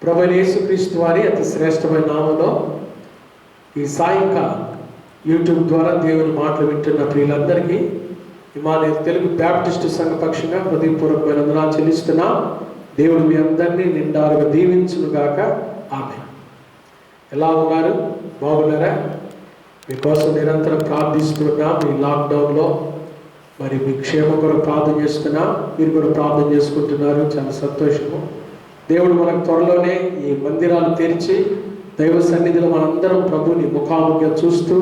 ప్రభువైన యేసుక్రీస్తు వారి అతి శ్రేష్టమైన నామములో ఈ సాయంకాలం యూట్యూబ్ ద్వారా దేవుని మాటలు వింటున్న ప్రియులందరికీ హిమాలయ తెలుగు బ్యాప్టిస్టు సంఘ పక్షంగా హృదయపూర్వకమైన వందనాలు చెల్లిస్తున్నా. దేవుడు మీ అందరినీ నిండారుగా దీవించునుగాక. ఆమేన్. ఎలా ఉన్నారు? బాగున్నారా? మీకోసం నిరంతరం ప్రార్థిస్తున్నా. మీ లాక్డౌన్లో మరి మీ క్షేమం కూడా ప్రార్థన చేస్తున్నా. మీరు కూడా ప్రార్థన చేసుకుంటున్నారు. చాలా సంతోషము. దేవుడు మనకు త్వరలోనే ఈ మందిరాలు తెరిచి దైవ సన్నిధిలో మనందరం ప్రభుని ముఖాముఖిగా చూస్తూ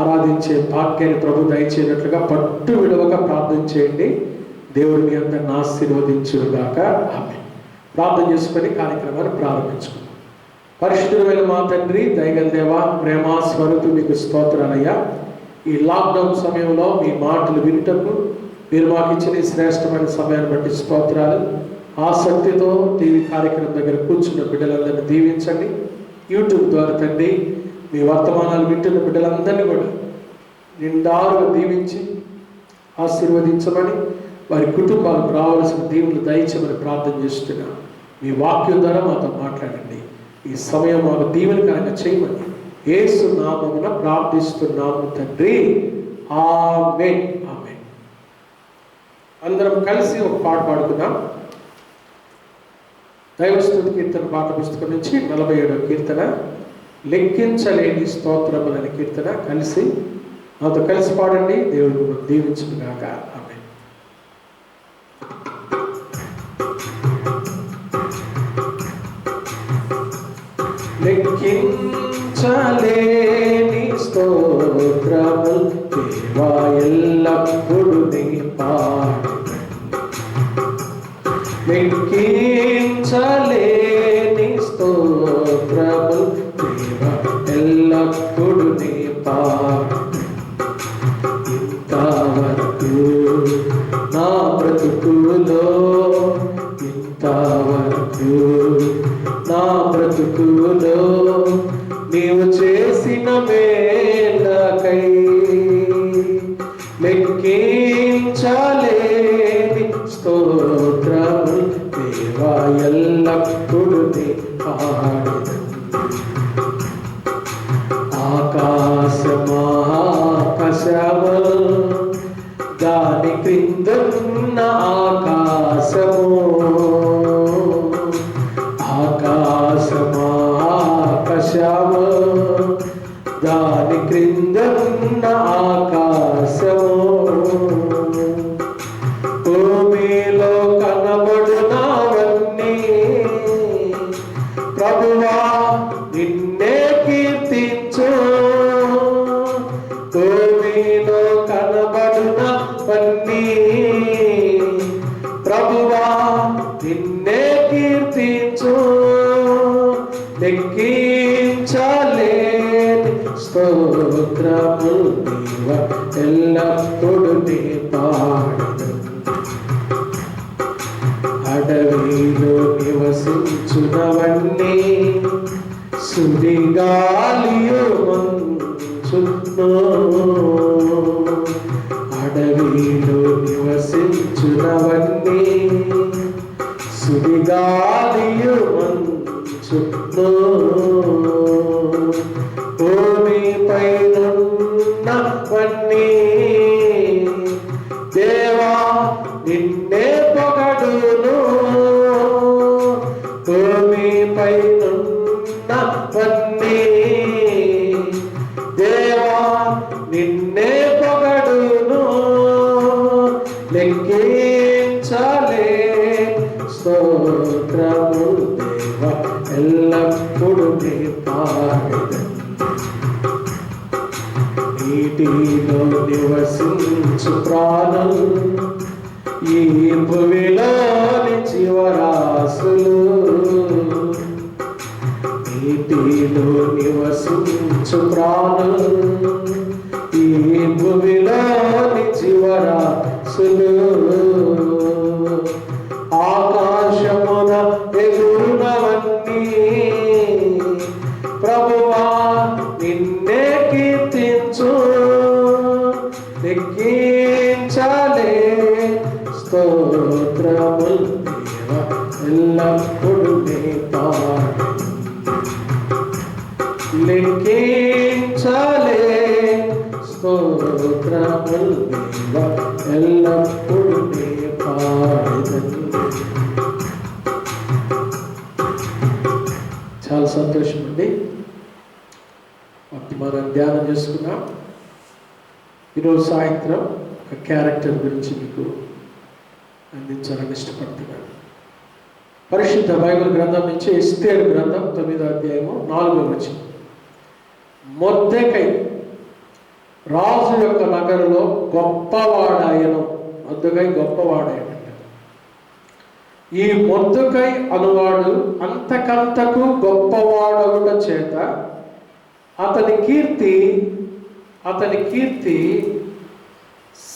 ఆరాధించే భాగ్యాన్ని ప్రభు దయచేయనట్లుగా పట్టు విడవగా ప్రార్థన చేయండి. దేవుడు మీ అందరిని ఆశీర్వదించుగాక. ఆమేన్. ప్రార్థన చేసుకొని కార్యక్రమాన్ని ప్రారంభించుకుందాం. పరిశుద్ధమైన మా తండ్రి, దయగల దేవ, ప్రేమ స్వరూపి, మీకు స్తోత్రాలయ్యా. ఈ లాక్డౌన్ సమయంలో మీ మాటలు వినుటకు మీరు మాకు ఇచ్చిన ఈ శ్రేష్టమైన సమయాన్ని బట్టి స్తోత్రాలు. ఆసక్తితో టీవీ కార్యక్రమం దగ్గర కూర్చున్న బిడ్డలందరినీ దీవించండి. యూట్యూబ్ ద్వారా తండ్రి మీ వర్తమానాలు వింటున్న బిడ్డలందరినీ కూడా నిండారుగా దీవించి ఆశీర్వదించమని, వారి కుటుంబాలకు రావాల్సిన దీవులు దయచేయమని ప్రార్థన చేస్తున్నాను. మీ వాక్యం ద్వారా మాతో మాట్లాడండి. ఈ సమయం మాకు దీవెనకరంగా చేయమని యేసు నామమున ప్రార్థిస్తున్నాము తండ్రి. ఆమేన్. ఆమేన్. అందరం కలిసి ఒక పాట పాడుకుందాం. దైవస్తుతి కీర్తన పాట పుస్తకం నుంచి 47వ కీర్తన, లెక్కించలేని స్తోత్రములని కీర్తన. కలిసి నాతో కలిసి పాడండి. దేవుడు దీవించుగాక. ఆమేన్. లెక్కించలేని స్తోత్రము దేవా, ఎల్లప్పుడు నీ పాడెదను. లెక్కించలేని స్తోత్రము దేవా, ఎల్లప్పుడు నీ పాడెదను. ఇంతవరకు నా బ్రతుకులో, ఇంతవరకు నా బ్రతుకులో నీవు చేసిన మేలకై లెక్కించలేని స్తోత్రము దేవా, ఎల్లప్పుడు నీ పాడెదను. ఆకాశము దాని క్రిందున్న ఆకాశము, ఆకాశము దాని క్రిందున్న ఆకాశము, భూమిలో కనబడునవన్నీ ప్రభువా నిన్నే కీర్తించు. భూమిలో కనబడునవన్నీ ప్రభువా నిన్నే కీర్తించు. లెక్కించలేని స్తోత్రము దేవా, ఎల్లప్పుడు నీ పాడెదను. అడవిలో నివసించునవన్నీ సుడిగాలియు మంచును, అడవిలో నివసించునవన్నీ సుడిగాలియు మంచును, భూమిపైనున్నవన్నీ దేవా నిన్నే పొగడును. భూమిపైనున్నవన్నీ దేవా నిన్నే పొగడును. లెక్కించలేని స్తోత్రము దేవా, ఎల్లప్పుడు నీ పాడెదను. నీటిలో నివసించు ప్రాణం ఈ భూమిలోని జీవరాశులు, నీటిలో నివసించు ప్రాణం ఈ భూమిలోని జీవరాశులు, ఆకాశమున ఎగురునవన్నీ ప్రభువా నిన్నే కీర్తించు. లెక్కించలేని స్తోత్రములు దేవా, ఎల్లప్పుడు నీ లెక్కించలే స్తోత్రములు దేవా ఎల్లప్పుడూ నీ పాడెదను. చాలా సంతోషం అండి. మనం ధ్యానం చేసుకున్నాం. ఈరోజు సాయంత్రం ఒక క్యారెక్టర్ గురించి మీకు అందించాలని ఇష్టపడుతున్నాను. పరిశుద్ధ బైబిల్ గ్రంథం నుంచి ఎస్తేరు గ్రంథం 9వ అధ్యాయము 4వ వచనం. మొర్దెకై రాజు యొక్క నగరులో గొప్పవాడాయను. మొర్దెకై గొప్పవాడాయనంట. ఈ మొర్దెకై అనువాడు అంతకంతకు గొప్పవాడవుట చేత అతని కీర్తి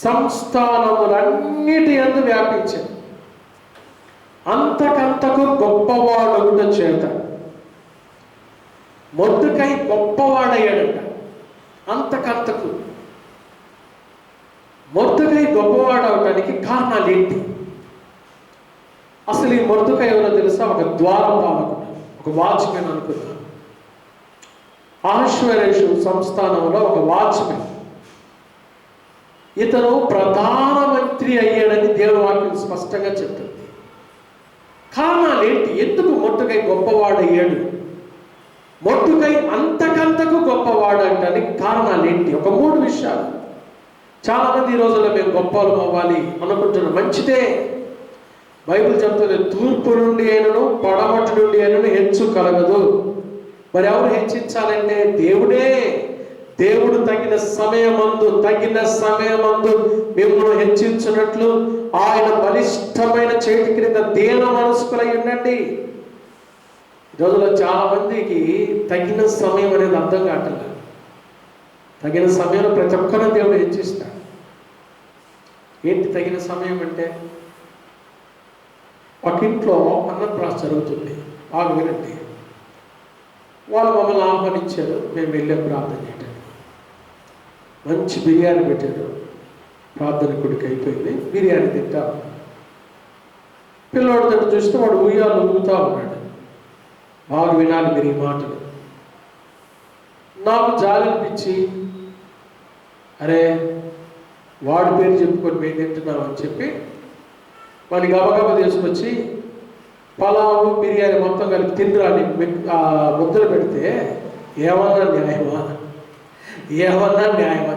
సంస్థానములన్నిటి యందు వ్యాపించింది. అంతకంతకు గొప్పవాడవుట చేత మొర్దెకై గొప్పవాడయ్యాడంట. అంతకంతకు మొర్దెకై గొప్పవాడవటానికి కారణాలు ఏంటి? అసలు ఈ మొర్దెకై ఎవరో తెలుసా? ఒక ద్వారపాలకుడు, ఒక వాచ్మెన్ అనుకున్నాను. అహష్వేరోషు సంస్థానంలో ఒక వాచ్మెన్. ఇతను ప్రధానమంత్రి అయ్యాడని దేవుని వాక్యం స్పష్టంగా చెప్తుంది. కారణాలు ఏంటి? ఎందుకు మొర్దెకై గొప్పవాడయ్యాడు? మొర్దెకై అంతకంతకు గొప్పవాడటానికి కారణాలు ఏంటి? ఒక 3 విషయాలు. చాలామంది ఈ రోజుల్లో మేము గొప్పలు అవ్వాలి అనుకుంటున్నాం. మంచిదే. బైబిల్ చెప్తుంది, తూర్పు నుండి అయినను పడమటి నుండి అయినను హెచ్చు కలగదు. మరి ఎవరు హెచ్చించాలంటే దేవుడే. దేవుడు తగిన సమయమందు మిమ్మల్ని హెచ్చించినట్లు ఆయన బలిష్టమైన చేతి క్రింద దీన మనస్కులై ఉండండి. ఈ రోజుల్లో చాలా మందికి తగిన సమయం అనేది అర్థం కావట్లేదు. తగిన సమయంలో ప్రతి ఒక్కరూ దేవుడు హెచ్చిస్తాడు. ఏంటి తగిన సమయం అంటే? ఒక ఇంట్లో అన్నప్రాస జరుగుతుంది. బాగా వినండి. వాళ్ళు మమ్మల్ని ఆహ్వానించారు. మేము వెళ్ళే ప్రార్థన చేయడానికి. మంచి బిర్యానీ పెట్టారు. ప్రార్థన కొడుకు అయిపోయింది. బిర్యానీ తింటాం. పిల్లవాడు తట్టు చూస్తే వాడు ఉయ్యాలు ఊగుతూ ఉన్నాడు. బాగా వినాలి మీరు ఈ మాటలు. నాకు జాలి అనిపించి, అరే వాడి పేరు చెప్పుకొని మేము తింటున్నాం అని చెప్పి వాడిని గబగబా తీసుకొచ్చి పలావు బిర్యానీ మొత్తం కలిపి తిండ్రాని ముద్దలు పెడితే ఏమన్నా న్యాయమా?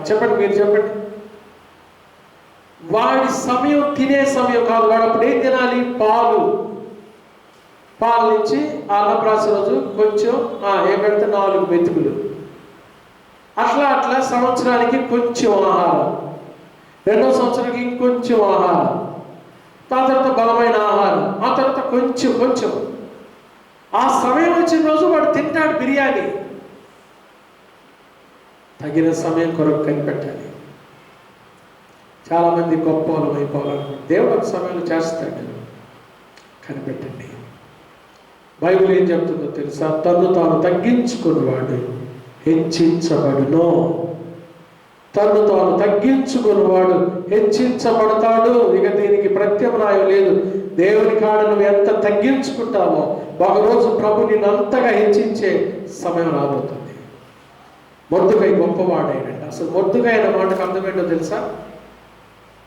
చెప్పండి, మీరు చెప్పండి. వాడి సమయం తినే సమయం కాదు. వాడు అప్పుడు ఏం తినాలి? పాలు నుంచి అన్నప్రాస రోజు కొంచెం ఏం పెడితే 4 మెతుకులు, అట్లా సంవత్సరానికి కొంచెం ఆహారం, 2వ సంవత్సరానికి ఇంకొంచెం ఆహారం, ఆ తర్వాత బలమైన ఆహారం, ఆ తర్వాత కొంచెం. ఆ సమయం వచ్చిన రోజు వాడు తింటాడు బిర్యానీ. తగిన సమయం కొరకు కనిపెట్టాలి. చాలామంది గొప్ప వాళ్ళం అయిపోవాలని దేవుడు ఒక సమయంలో చేస్తాడు. కనిపెట్టండి. బైబిల్ ఏం చెప్తుందో తెలుసా? తను తాను తగ్గించుకున్నవాడు హెచ్చించబడును. తను తాను తగ్గించుకున్నవాడు హెచ్చించబడతాడు. ఇక దీనికి ప్రత్యామ్నాయం లేదు. దేవుని కాడ నువ్వు ఎంత తగ్గించుకుంటావో ఒకరోజు ప్రభు నిన్ను అంతగా హెచ్చించే సమయం రాబోతుంది. మొర్దెకై గొప్పవాడైనంట. అసలు మొర్దెకై అనే మాటకు అర్థమేంటో తెలుసా?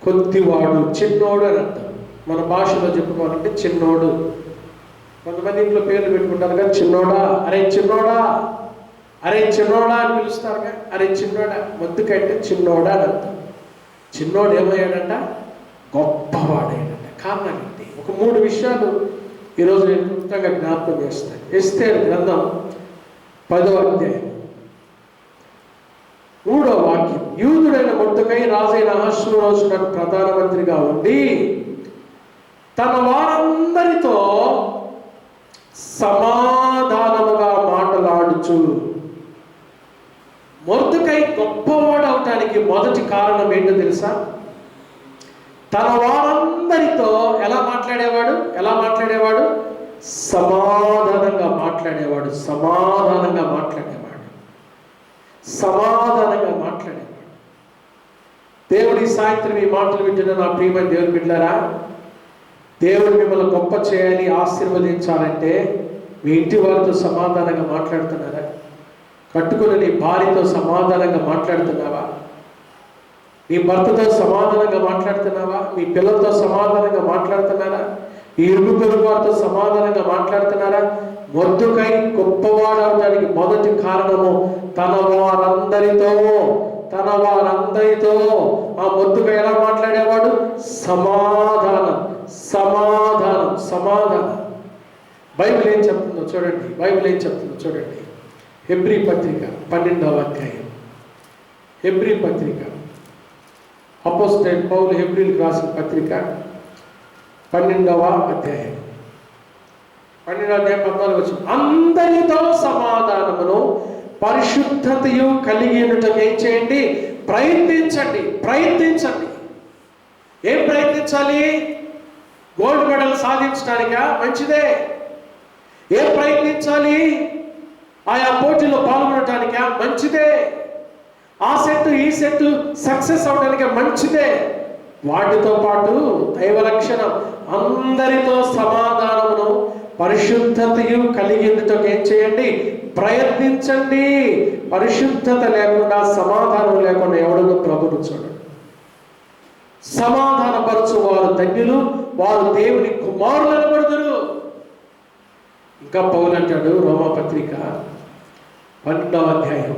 కొద్దివాడు, చిన్నోడు అని అర్థం. మన భాషలో చెప్పుకోవాలంటే చిన్నోడు. కొంతమంది ఇంట్లో పేర్లు పెట్టుకుంటారు కదా, చిన్నోడా, అరే చిన్నోడా అని పిలుస్తారుగా. అరే చిన్నోడా. మొర్దెకై అంటే చిన్నోడా అని అర్థం. చిన్నోడు ఏమయ్యాడంట? గొప్పవాడైనంట. కారణం ఏంటి? ఒక 3 విషయాలు ఈరోజు నేను క్లుప్తంగా జ్ఞాపకం చేస్తాను. ఎస్తేరు గ్రంథం 10వ అధ్యాయం 3వ వాక్యం. యూదుడైన మొర్దెకై రాజైన అహష్వేరోషునకు ప్రధానమంత్రిగా ఉండి తన వారందరితో సమాధానముగా మాట్లాడుచు. మొర్దెకై గొప్పవాడు అవటానికి మొదటి కారణం ఏంటో తెలుసా? తన వారందరితో ఎలా మాట్లాడేవాడు? సమాధానంగా మాట్లాడేవాడు. దేవుడి సాయంత్రం ఈ మాటలు వింటున్న నా ప్రియమైన దేవుని బిడ్డలారా, దేవుడు మిమ్మల్ని గొప్ప చేయాలి, ఆశీర్వదించాలంటే మీ ఇంటి వారితో సమాధానంగా మాట్లాడుతున్నారా? కట్టుకుని నీ భార్యతో సమాధానంగా మాట్లాడుతున్నావా? నీ భర్తతో సమాధానంగా మాట్లాడుతున్నావా? మీ పిల్లలతో సమాధానంగా మాట్లాడుతున్నారా? ఈ ఇరుగు పొరుగు వారితో సమాధానంగా మాట్లాడుతున్నారా? మొర్దెకై గొప్పవాడవడానికి మొదటి కారణము తన వారందరితో ఆ మొర్దెకై ఎలా మాట్లాడేవాడు? సమాధానం. బైబిల్ ఏం చెప్తుందో చూడండి. హెబ్రీ పత్రిక 12వ అధ్యాయం. హెబ్రీ పత్రిక, అపోస్తలుడైన పౌలు హెబ్రీలకు రాసిన పత్రిక 12వ అధ్యాయం 14వ వచనం. అందరితో సమాధానమును పరిశుద్ధతయు కలిగి ఉండటం ఏం చేయండి? ప్రయత్నించండి. ఏం ప్రయత్నించాలి? గోల్డ్ మెడల్ సాధించడానికా? మంచిదే. ఏం ప్రయత్నించాలి? ఆయా పోటీలో పాల్గొనడానికా? మంచిదే. ఆ సెట్ ఈ సెట్ సక్సెస్ అవడానికే? మంచిదే. వాటితో పాటు దైవ లక్షణం అందరితో సమాధానమును పరిశుద్ధతయు కలిగి ఉండటం ఏం చేయండి? ప్రయత్నించండి. పరిశుద్ధత లేకుండా, సమాధానం లేకుండా ఎవడను ప్రభును చూడండి. సమాధానపరచు వారు ధన్యులు, వారు దేవుని కుమారులు అనబడుదురు. ఇంకా పౌలు అంటాడు రోమాపత్రిక 12వ అధ్యాయం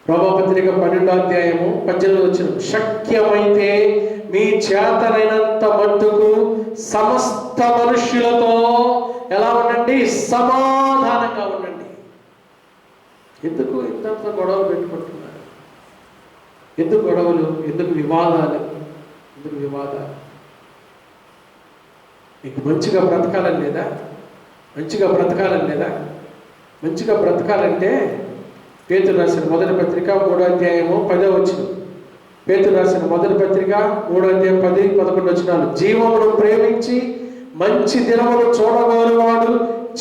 18వ వచనం. శక్యమైతే మీ చేతనైనంత మట్టుకు సమస్త మనుష్యులతో ఎలా ఉండండి? సమాధానంగా ఉండండి. ఎందుకు ఇంతంత గొడవలు పెట్టుకుంటున్నారు? ఎందుకు గొడవలు? ఎందుకు వివాదాలు? నీకు మంచిగా బ్రతకాలని లేదా? మంచిగా బ్రతకాలంటే పేతురు రాసిన మొదటి పత్రిక 3వ అధ్యాయము 10వ వచనం. పేతురు రాసిన మొదటి పత్రిక 3వ అధ్యాయం 10-11 వచనాలు. జీవమును ప్రేమించి మంచి దినమును చూడగోరువాడు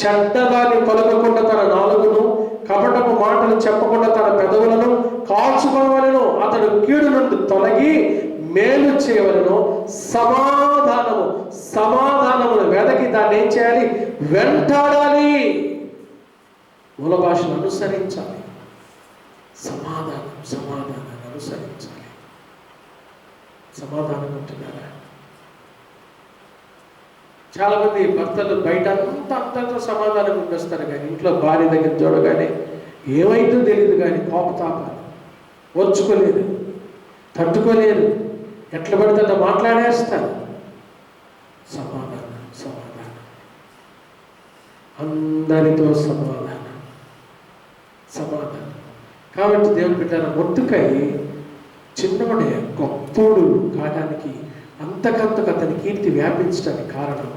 చెడ్డదాన్ని పలకకుండా తన నాలుగును, కపటపు మాటలు చెప్పకుండా తన పెదవులను కాల్చుకోవలను. అతడు కీడు నుండి తొలగి మేలు చేయవలను. సమాధానమును వెదకి దాన్ని ఏం చేయాలి? వెంటాడాలి. మూల భాషను అనుసరించాలి. సమాధానాన్ని అనుసరించాలి. సమాధానం ఉంటున్నారా? చాలా మంది భర్తలు బయట అంతతో సమాధానం ఉండొస్తారు, కానీ ఇంట్లో భార్య దగ్గర చూడగానే ఏమైందో తెలియదు, కానీ కోపతాపాలు ఓర్చుకోలేరు, తట్టుకోలేరు, ఎట్లా పడితే అట్లా మాట్లాడేస్తారు. సమాధానం అందరితో సమాధానం. కాబట్టి దేవుని బిడ్డల మొర్దెకై చిన్నవాడే గొప్పోడు కావడానికి, అంతకంతకు అతని కీర్తి వ్యాపించడానికి కారణం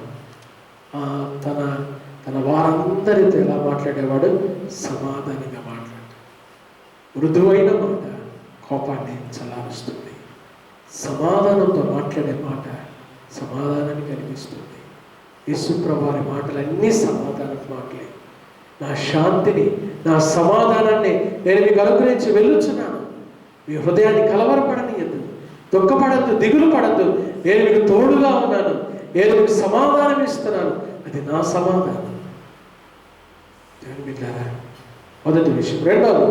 తన వారందరితో ఎలా మాట్లాడేవాడు? సమాధానంగా మాట్లాడు. మృదువైన మాట కోపాన్ని చల్లారుస్తుంది. సమాధానంతో మాట్లాడే మాట సమాధానాన్ని కలిగిస్తుంది. యేసుప్రభువు వారి మాటలన్నీ సమాధానం మాటలే. నా శాంతిని, నా సమాధానాన్ని నేను మీకు అనుగ్రహించి వెళ్ళుచున్నాను. మీ హృదయాన్ని కలవరపడనియద్దు, దుఃఖపడద్దు, దిగులు పడద్దు. నేను మీకు తోడుగా ఉన్నాను, నేను మీకు సమాధానం ఇస్తున్నాను. అది నా సమాధానం. మొదటి విషయం. రెండవది,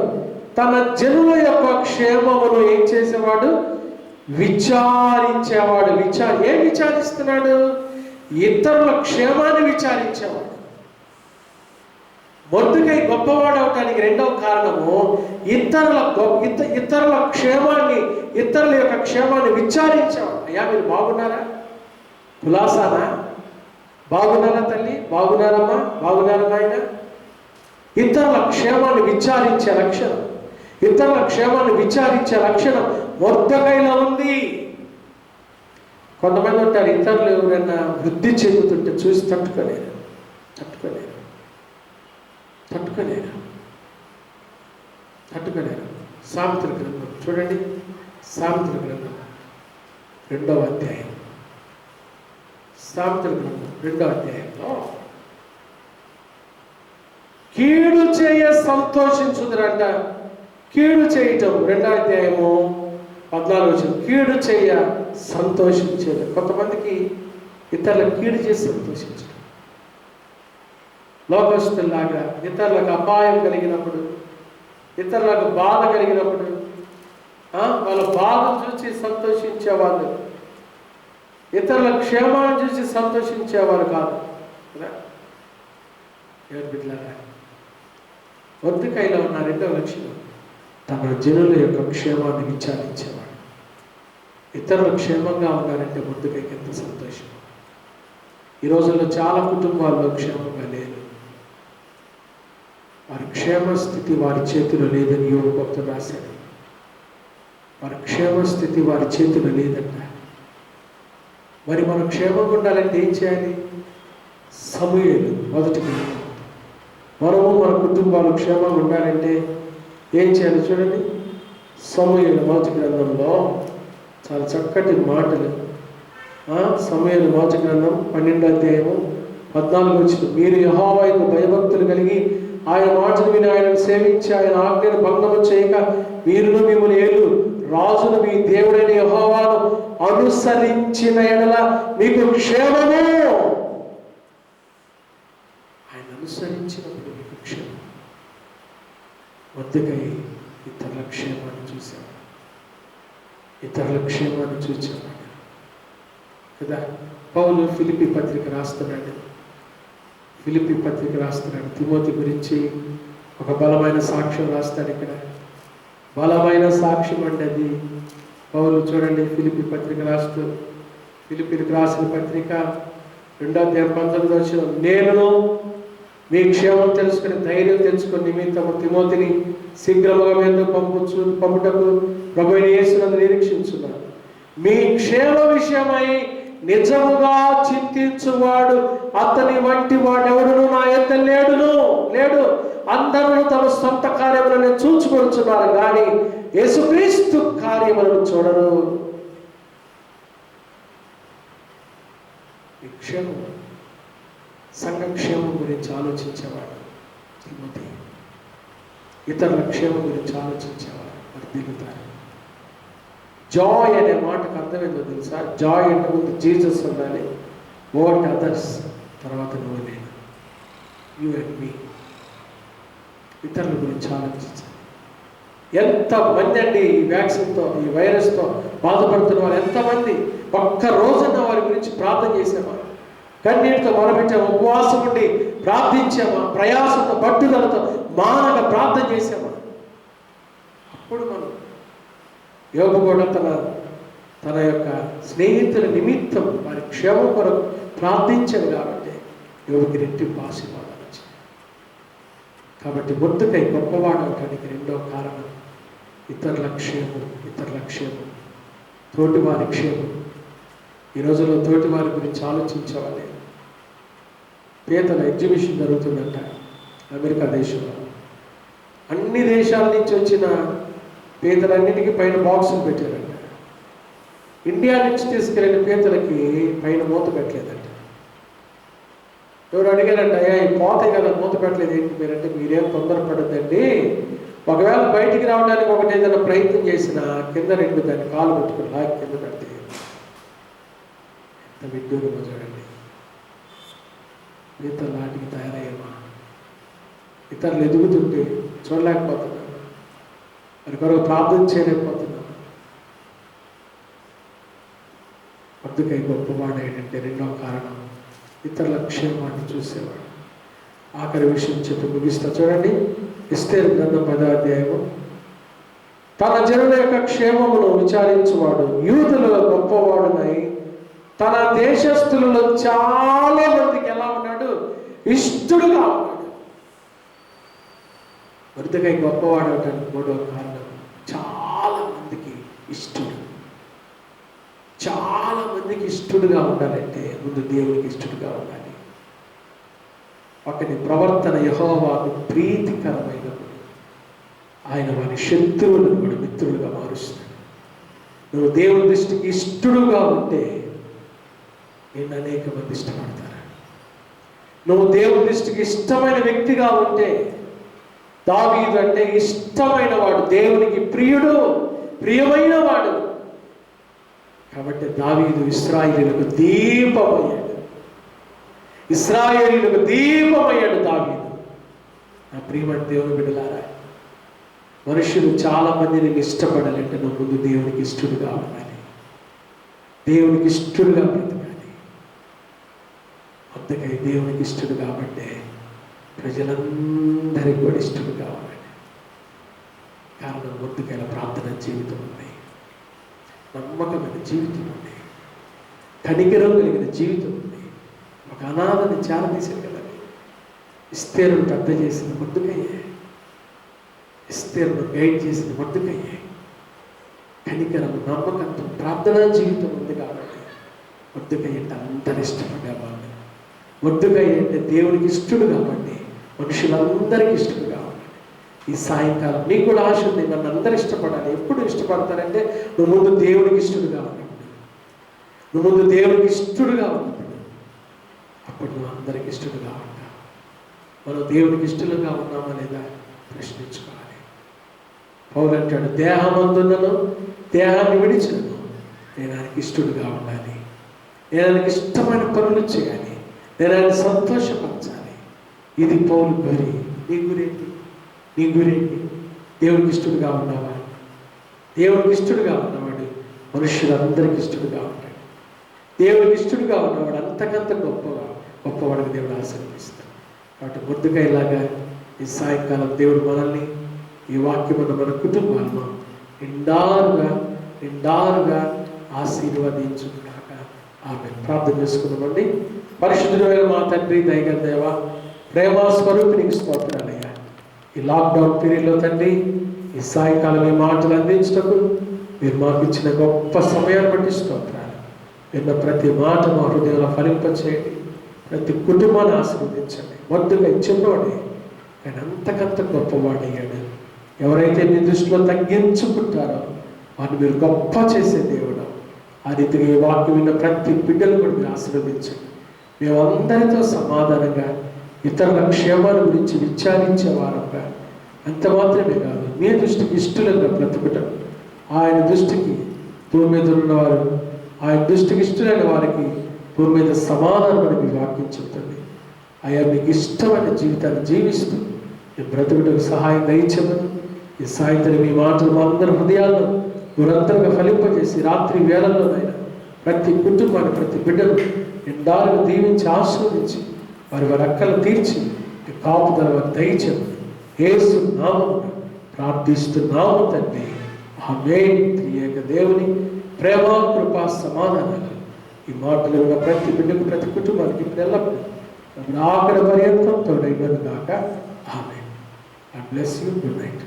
తన జనుల యొక్క క్షేమమును ఏం చేసేవాడు? విచారించేవాడు. ఏం విచారిస్తున్నాడు? ఇతరుల క్షేమాన్ని విచారించేవాడు. మొర్దెకై గొప్పవాడు అవటానికి రెండవ కారణము ఇతరుల క్షేమాన్ని, ఇతరుల యొక్క క్షేమాన్ని విచారించేవాడు. అయ్యా మీరు బాగున్నారా? కులాసానా? బాగున్నారా తల్లి? బాగున్నారమ్మా? బాగున్నారా నాయన? ఇతరుల క్షేమాన్ని విచారించే లక్షణం మొర్దెకైలో ఉంది. కొంతమంది ఉంటారు, ఇతరులు ఎవరైనా వృద్ధి చెందుతుంటే చూసి తట్టుకోలేరు. సామెతల గ్రంథం చూడండి. సామెతల గ్రంథం 2వ అధ్యాయం. సామెతల గ్రంథం 2వ అధ్యాయంలో కీడు చేయ సంతోషించుదురంట. కీడు చేయటం 2వ అధ్యాయము 14వ వచనం. కీడు చేయ సంతోషించేది. కొంతమందికి ఇతరుల కీడు చేసి సంతోషించడం. లోకస్తుల్లాగా ఇతరులకు అపాయం కలిగినప్పుడు, ఇతరులకు బాధ కలిగినప్పుడు వాళ్ళ బాధను చూసి సంతోషించేవాళ్ళు, ఇతరుల క్షేమాన్ని చూసి సంతోషించేవారు కాదు కదా. ఎవరు బిడ్డలారా, మొర్దెకైలో ఉన్న రెండవ లక్షణం తన జనుల యొక్క క్షేమాన్ని విచారించేవాడు. ఇతరులు క్షేమంగా ఉన్నారంటే మొర్దెకైకి ఎంత సంతోషం. ఈ రోజుల్లో చాలా కుటుంబాల్లో క్షేమంగా లేరు. వారి క్షేమస్థితి వారి చేతిలో లేదని యోబు భక్తుడు రాశాడు. వారి క్షేమస్థితి వారి చేతిలో లేదంట. మరి మనం క్షేమంగా ఉండాలంటే ఏం చేయాలి? సమూయేలు మొదటి గ్రంథం. మనము మన కుటుంబాలు క్షేమంగా ఉండాలంటే ఏం చేయాలి చూడండి. సమూయేలు మొదటి గ్రంథంలో చాలా చక్కటి మాటలు. సమూయేలు మొదటి గ్రంథం 12వ అధ్యాయము 14 వచనం. మీరు యెహోవా యందు భయభక్తులు కలిగి ఆయన మాటలు విని ఆయనను సేవించి ఆయన ఆజ్ఞను భంగము చేయక మీరును మిమ్మల్ని ఏలు రాజును మీ దేవుడైన యెహోవాను అనుసరించిన ఎడల మీకు క్షేమము. ఆయన అనుసరించినప్పుడు మీకు క్షేమం. మొర్దెకై ఇతరుల క్షేమాన్ని చూసేవాడు, ఇతరుల క్షేమాన్ని చూసేవాడు కదా. పౌలు ఫిలిప్పీ పత్రిక రాస్తున్నాడు. తిమోతి గురించి ఒక బలమైన సాక్ష్యం రాస్తాడు. ఇక్కడ బలమైన సాక్ష్యం అంటే అది పౌలు చూడండి. ఫిలిప్పీ పత్రిక రాస్తూ, ఫిలిప్పీకి రాసిన పత్రిక 2వ అధ్యాయం 19వ వచనం. నేను మీ క్షేమం తెలుసుకుని ధైర్యం తెచ్చుకుని నిమిత్తము తిమోతిని శీఘ్రముగా మీద పంపుటకు ప్రభువైన యేసునందు నిరీక్షించున్నాను. మీ క్షేమ విషయమై నిజముగా చింతించువాడు అతని వంటి వాడెవడును నా యొద్ద లేడు. అందరూ తమ సొంత కార్యములను చూచుకొనుచున్నారు కానీ యేసుక్రీస్తు కార్యములను చూడరు. ఈ క్షేమం, సంఘక్షేమం గురించి ఆలోచించేవాడు తిమోతి. ఇతరుల క్షేమం గురించి ఆలోచించేవాడు. మరి దిగుతారు. జాయ్ అనే మాటకు అర్థం ఏంటో తెలుసా? జాయ్ అంటే ముందు జీసస్ ఉండాలి, వాట్ అదర్స్, తర్వాత నువ్వు నేను, యూ అండ్ మీ. ఇతరుల గురించి ఆలోచించాలి. ఎంతమంది అండి ఈ వ్యాక్సిన్తో, ఈ వైరస్తో బాధపడుతున్న వారు ఎంతమంది? ఒక్క రోజున వారి గురించి ప్రార్థన చేసామా? కన్నీటితో మొరపెట్టామా? ఉపవాసం ఉండి ప్రార్థించామా? ప్రయాసంతో పట్టుదలతో మానగా ప్రార్థన చేసామా? అప్పుడు మనం యోబు కూడా తన యొక్క స్నేహితుల నిమిత్తం వారి క్షేమం కొరకు ప్రార్థించాడు కాబట్టి యోబుకి రెట్టింపు ఆశీర్వాదాలు వచ్చాయి. కాబట్టి మొర్దెకై గొప్పవాడు అవడానికి రెండవ కారణం ఇతరుల క్షేమం, తోటివారి క్షేమం. ఈ రోజుల్లో తోటివారి గురించి ఆలోచించేవాళ్ళే. పేదల ఎగ్జిబిషన్ జరుగుతుందంట అమెరికా దేశంలో. అన్ని దేశాల నుంచి వచ్చిన పీతలన్నిటికీ పైన బాక్సులు పెట్టారంట. ఇండియా నుంచి తీసుకెళ్ళిన పీతలకి పైన మూత పెట్టలేదంట. ఎవరు అడిగారంట, అయ్యా ఈ పోతే కదా మూత పెట్టలేదు ఏంటి మీరంటే, మీరేం తొందరపడద్దండి, ఒకవేళ బయటికి రావడానికి ఒకటి ఏదైనా ప్రయత్నం చేసినా కింద రెండు దాన్ని కాలు పెట్టుకుని లాగి కింద పెడితే ఎంత విడ్డూరమో చూడండి. పీతలు నాటికి తయారయ్యమా. ఇతరులు ఎదుగుతుంటే చూడలేకపోతున్నా, మరి కొరకు ప్రార్థన చేయలేకపోతున్నాం. మొర్దెకై గొప్పవాడు ఏంటంటే రెండవ కారణం ఇతరుల క్షేమాన్ని చూసేవాడు. ఆఖరి విషయం చెప్పి ముగిస్తా చూడండి. ఎస్తేరు గ్రంథం 10వ అధ్యాయము. తన జనుల యొక్క క్షేమమును విచారించువాడు, యూదులలో గొప్పవాడునై తన దేశస్థులలో చాలా మందికి ఎలా ఉన్నాడు? ఇష్టడుగా ఉన్నాడు. మొర్దెకై గొప్పవాడు అవడానికి మూడవ కారణం చాలా మందికి ఇష్టడు. చాలా మందికి ఇష్టడుగా ఉండాలంటే ముందు దేవునికి ఇష్టడుగా ఉండాలి. ఒకటి ప్రవర్తన యెహోవాకు ప్రీతికరమైనప్పుడు ఆయన వారి శత్రువులను కూడా మిత్రులుగా మారుస్తాడు. నువ్వు దేవుని దృష్టికి ఇష్టడుగా ఉంటే నిన్ను అనేక మంది ఇష్టపడతారు. నువ్వు దేవుని దృష్టికి ఇష్టమైన వ్యక్తిగా ఉంటే, దావీదు అంటే ఇష్టమైన వాడు, దేవునికి ప్రియుడు, ప్రియమైన వాడు. కాబట్టి దావీదు ఇశ్రాయేలులకు దీపమయ్యాడు. ఇశ్రాయేలీయులకు దీపమయ్యాడు దావీదు. నా ప్రియమైన దేవుని బిడ్డలారా, మనుషులు చాలా మంది నేను ఇష్టపడాలంటే నా ముందు దేవునికి ఇష్టడుగా ఉండాలి, దేవునికి ఇష్టడుగా బ్రతకాలి. అందుకై దేవునికి ఇష్టడు కాబట్టే ప్రజలందరికీ కూడా ఇష్టడు కావాలి. కారణం ముందుకైనా ప్రార్థన జీవితం ఉంది, నమ్మకమైన జీవితం ఉంది, కనికరం కలిగిన జీవితం ఉంది. ఒక అనాథని చేరదీశారు కదా, ఇస్తేరును పెద్ద చేసిన ముందుకయ్యే, ఇస్తేరును గైడ్ చేసిన ముందుకయ్యే. కనికరం, నమ్మకంతో ప్రార్థనా జీవితం ఉంది కాబట్టి ముందుకయ్యంటే అందరు ఇష్టపడేవాళ్ళు. ముందుకయ్యంటే దేవునికి ఇష్టడు కాబట్టి మనుషులందరికీ ఇష్టడు కావాలి. ఈ సాయంకాలం నీకు కూడా ఆశ ఉంది, నన్ను అందరూ ఇష్టపడాలి. ఎప్పుడు ఇష్టపడతారంటే నువ్వు ముందు దేవునికి ఇష్టడుగా ఉన్నప్పుడు, నువ్వు ముందు దేవునికి ఇష్టడుగా ఉన్నప్పుడు, అప్పుడు నువ్వు అందరికి ఇష్టడుగా ఉంటావు. మనం దేవునికి ఇష్టలుగా ఉన్నామా లేదా ప్రశ్నించుకోవాలి. పౌలు అంటాడు, దేహమందున్నను దేహాన్ని విడిచినను నేను ఆయనకి ఇష్టడుగా ఉండాలి, నేను ఆయనకి ఇష్టమైన పనులు చేయాలి, నేను ఆయన సంతోషపరచాలి. ఇది పౌలు గురి. నీ గురేంటి? నీ గురేంటి? దేవునికి ఇష్టడుగా ఉన్నావా? దేవునికి ఇష్టడుగా ఉన్నవాడు మనుషులందరికీ ఇష్టడుగా ఉంటాడు. దేవునికి ఇష్టడుగా ఉన్నవాడు అంతకంత గొప్పవాడికి దేవుడు ఆశీర్వదిస్తాడు. కాబట్టి ముందుగా ఇలాగా ఈ సాయంకాలం దేవుడు మనల్ని, ఈ వాక్యమును మన కుటుంబాలను నిండారుగా ఆశీర్వదించుగాక. ఆమె ప్రార్థన చేసుకున్నామండి. పరిశుద్ధుడైన మా తండ్రి, దయగల దేవ, ప్రేమ స్వరూపినికి స్తోత్రాలయ్యా. ఈ లాక్డౌన్ పీరియడ్లో తండ్రి, ఈ సాయంకాలం ఈ మాటలు అందించటకు మీరు మాకు ఇచ్చిన గొప్ప సమయాన్ని బట్టి స్తోత్రాలు. విన్న ప్రతి మాట మా హృదయంలో ఫలింపచేయండి, ప్రతి కుటుంబాన్ని ఆశీర్వదించండి. మొద్దుగా చిన్నవాడే కానీ అంతకంత గొప్పవాడయ్యాడు. ఎవరైతే మీ దృష్టిలో తగ్గించుకుంటారో వారిని మీరు గొప్ప చేసే దేవుడు. ఆ రీతిగా ఈ వాక్యం విన్న ప్రతి బిడ్డలు కూడా మీరు ఆశీర్వదించండి. మేమందరితో సమాధానంగా ఇతరుల క్షేమాల గురించి విచారించే వారంగా, అంత మాత్రమే కాదు మీ దృష్టికి ఇష్టలుగా బ్రతుకుటం, ఆయన దృష్టికి భూమి మీద ఉన్నవారు, ఆయన దృష్టికి ఇష్టమైన వారికి భూమి మీద సమాధానం అని మీ వాక్యం చెప్తుంది. అయ్యా, మీకు ఇష్టమైన జీవితాన్ని జీవిస్తూ మీ బ్రతుకుటకు సహాయం దయచేయమని ఈ సాయంత్రం మీ మాటలు మా అందరి హృదయాల్లో నిరంతరంగా ఫలింపజేసి రాత్రి వేళల్లోనైనా ప్రతి కుటుంబాన్ని, ప్రతి బిడ్డను నిండారుగా దీవించి ఆశీర్వదించి వారి అక్కలు తీర్చి కాపుదల వారి దయచేయమని యేసు నామమున ప్రార్థిస్తున్నాము తండ్రి. ఆమేన్. త్రియేక దేవుని ప్రేమ, కృప, సమాధానాలు ఈ మాటలు ఉన్న ప్రతి బిడ్డకు, ప్రతి కుటుంబానికి ఎల్లప్పుడూ ఆఖరి పర్యంతం తోడైనను గాక. ఆమేన్. God bless you. Good night.